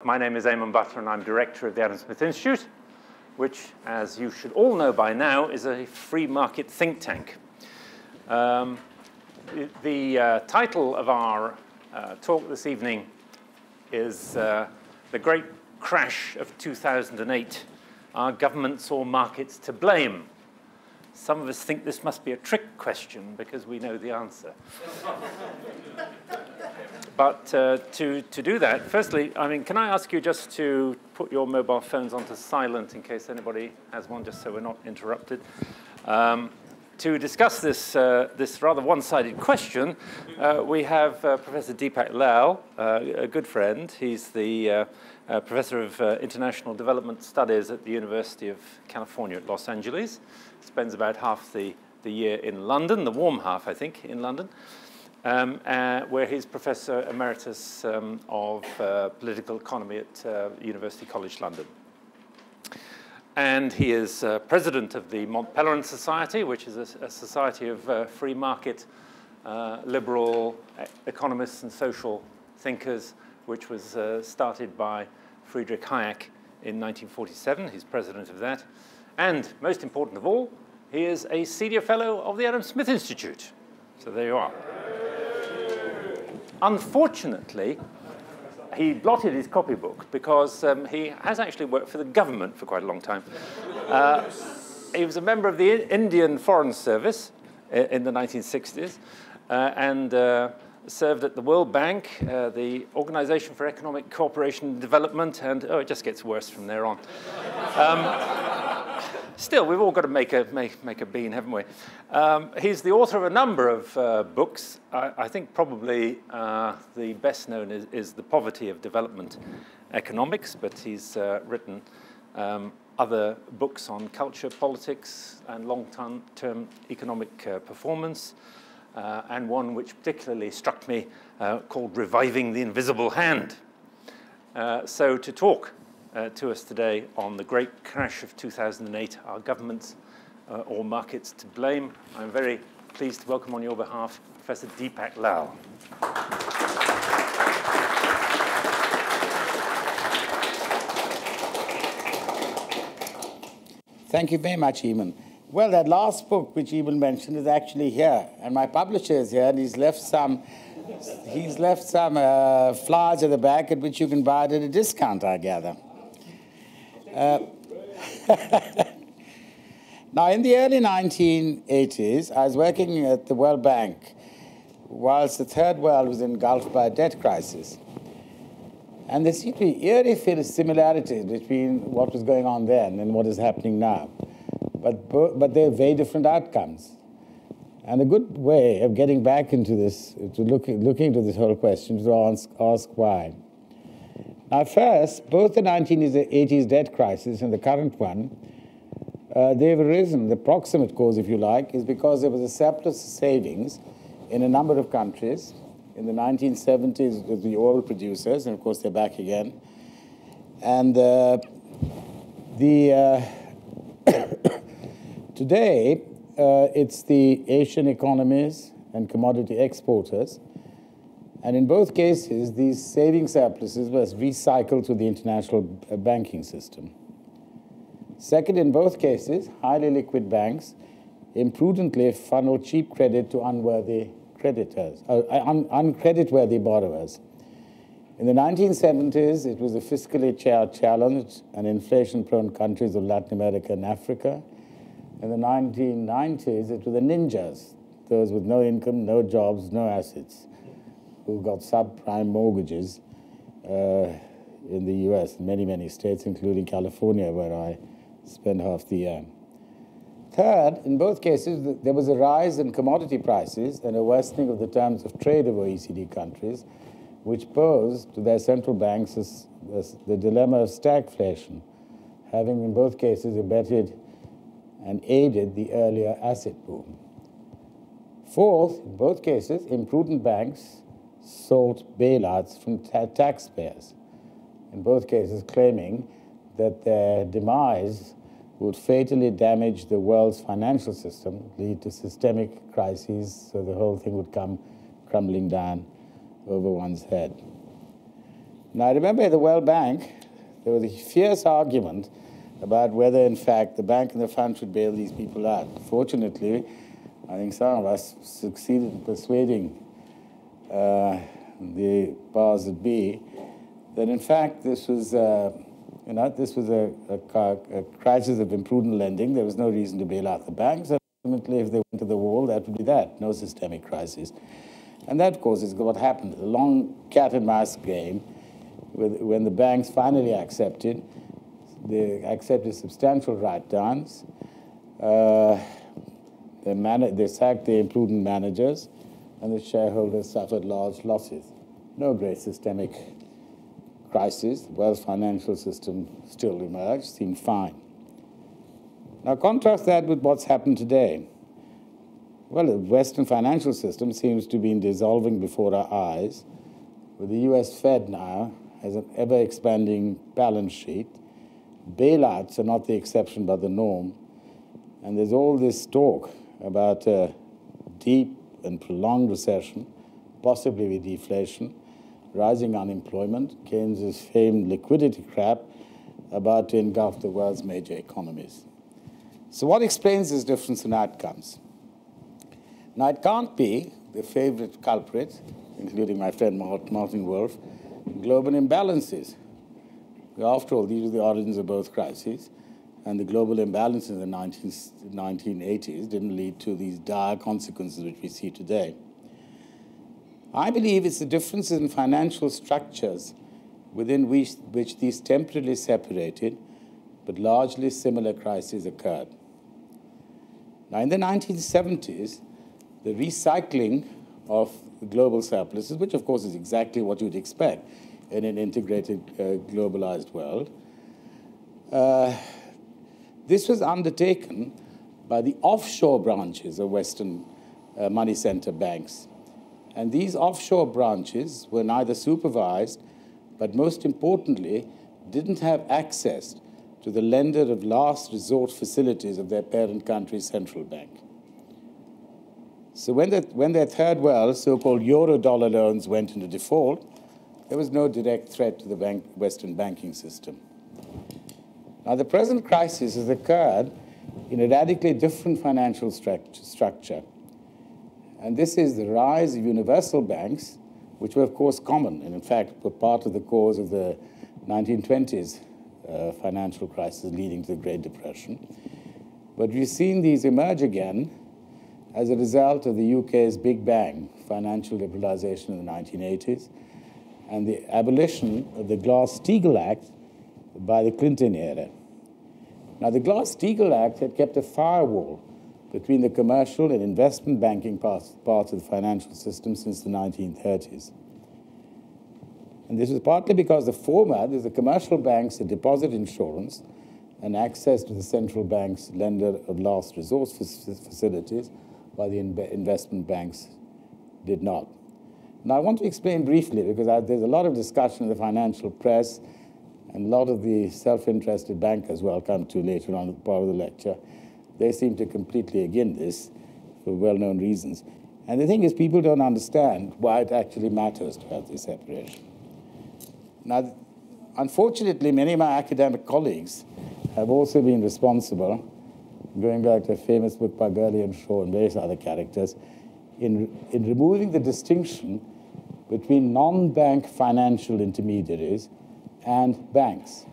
My name is Eamon Butler, and I'm director of the Adam Smith Institute, which, as you should all know by now, is a free market think tank. The title of our talk this evening is The Great Crash of 2008, Are Governments or Markets to Blame? Some of us think this must be a trick question because we know the answer. But to do that, firstly, can I ask you just to put your mobile phones onto silent in case anybody has one, just so we're not interrupted. To discuss this rather one-sided question, we have Professor Deepak Lal, a good friend. He's the Professor of International Development Studies at the University of California at Los Angeles. Spends about half the year in London, the warm half, I think, in London, where he's Professor Emeritus of Political Economy at University College London. And he is president of the Mont Pelerin Society, which is a society of free market, liberal economists and social thinkers, which was started by Friedrich Hayek in 1947. He's president of that. And most important of all, he is a senior fellow of the Adam Smith Institute. So there you are. Unfortunately, he blotted his copybook because he has actually worked for the government for quite a long time. He was a member of the Indian Foreign Service in the 1960s and served at the World Bank, the Organization for Economic Cooperation and Development, and it just gets worse from there on. Still, we've all got to make a bean, haven't we? He's the author of a number of books. I think probably the best known is The Poverty of Development Economics, but he's written other books on culture, politics, and long-term economic performance, and one which particularly struck me called Reviving the Invisible Hand. So to talk to us today on the great crash of 2008, Are Governments or Markets to Blame? I'm very pleased to welcome on your behalf Professor Deepak Lal. Thank you very much, Eamon. Well, that last book which Eamon mentioned is actually here, and my publisher is here, and he's left some flyers at the back at which you can buy it at a discount, I gather. Now, in the early 1980s, I was working at the World Bank whilst the Third World was engulfed by a debt crisis. And there seemed to be eerie similarities between what was going on then and what is happening now. But they're very different outcomes. And a good way of getting back into this, to looking into this whole question, is to ask why. Now, first, both the 1980s debt crisis and the current one, they've arisen. The proximate cause, if you like, is because there was a surplus of savings in a number of countries. In the 1970s, with the oil producers, and of course they're back again. And today, it's the Asian economies and commodity exporters. And in both cases, these saving surpluses were recycled to the international banking system. Second, in both cases, highly liquid banks imprudently funnel cheap credit to unworthy creditors, uncreditworthy borrowers. In the 1970s, it was the fiscally challenged and inflation-prone countries of Latin America and Africa. In the 1990s, it was the ninjas, those with no income, no jobs, no assets, who got subprime mortgages in the US, in many, many states, including California, where I spent half the year. Third, in both cases, there was a rise in commodity prices and a worsening of the terms of trade of OECD countries, which posed to their central banks as the dilemma of stagflation, having in both cases abetted and aided the earlier asset boom. Fourth, in both cases, imprudent banks sought bailouts from taxpayers, in both cases claiming that their demise would fatally damage the world's financial system, lead to systemic crises, so the whole thing would come crumbling down over one's head. Now, I remember at the World Bank, there was a fierce argument about whether, in fact, the bank and the fund should bail these people out. Fortunately, I think some of us succeeded in persuading the powers that be that, in fact, this was, this was a crisis of imprudent lending. There was no reason to bail out the banks. And ultimately, if they went to the wall, that would be that, no systemic crisis. And that, of course, is what happened. A long cat and mouse game. When the banks finally accepted, they accepted substantial write-downs. They sacked the imprudent managers, and the shareholders suffered large losses. No great systemic crisis. The world's financial system still emerged, seemed fine. Now contrast that with what's happened today. Well, the Western financial system seems to be dissolving before our eyes, with the US Fed now has an ever-expanding balance sheet. Bailouts are not the exception but the norm. And there's all this talk about a deep and prolonged recession, possibly with deflation, rising unemployment, Keynes' famed liquidity trap about to engulf the world's major economies. So what explains this difference in outcomes? Now, it can't be the favorite culprit, including my friend Martin Wolf, global imbalances. After all, these are the origins of both crises, and the global imbalances in the 1980s didn't lead to these dire consequences which we see today. I believe it's the differences in financial structures within which these temporarily separated but largely similar crises occurred. Now, in the 1970s, the recycling of the global surpluses, which of course is exactly what you'd expect in an integrated, globalized world, this was undertaken by the offshore branches of Western money center banks. And these offshore branches were neither supervised, but most importantly, didn't have access to the lender of last resort facilities of their parent country's central bank. So when their third world, so-called euro-dollar loans went into default, there was no direct threat to the Western banking system. Now, the present crisis has occurred in a radically different financial structure. And this is the rise of universal banks, which were, of course, common, and in fact, were part of the cause of the 1920s financial crisis leading to the Great Depression. But we've seen these emerge again as a result of the UK's Big Bang financial liberalization in the 1980s and the abolition of the Glass-Steagall Act by the Clinton era. Now, the Glass-Steagall Act had kept a firewall between the commercial and investment banking parts of the financial system since the 1930s. And this was partly because the former, the commercial banks had deposit insurance and access to the central bank's lender of last resort facilities, while the investment banks did not. Now, I want to explain briefly, because there's a lot of discussion in the financial press, and a lot of the self-interested bankers who I'll come to later on as part of the lecture, they seem to completely against this for well-known reasons. And the thing is, people don't understand why it actually matters to have this separation. Now, unfortunately, many of my academic colleagues have also been responsible, going back to a famous book by Gurley and Shaw and various other characters, in removing the distinction between non-bank financial intermediaries and banks.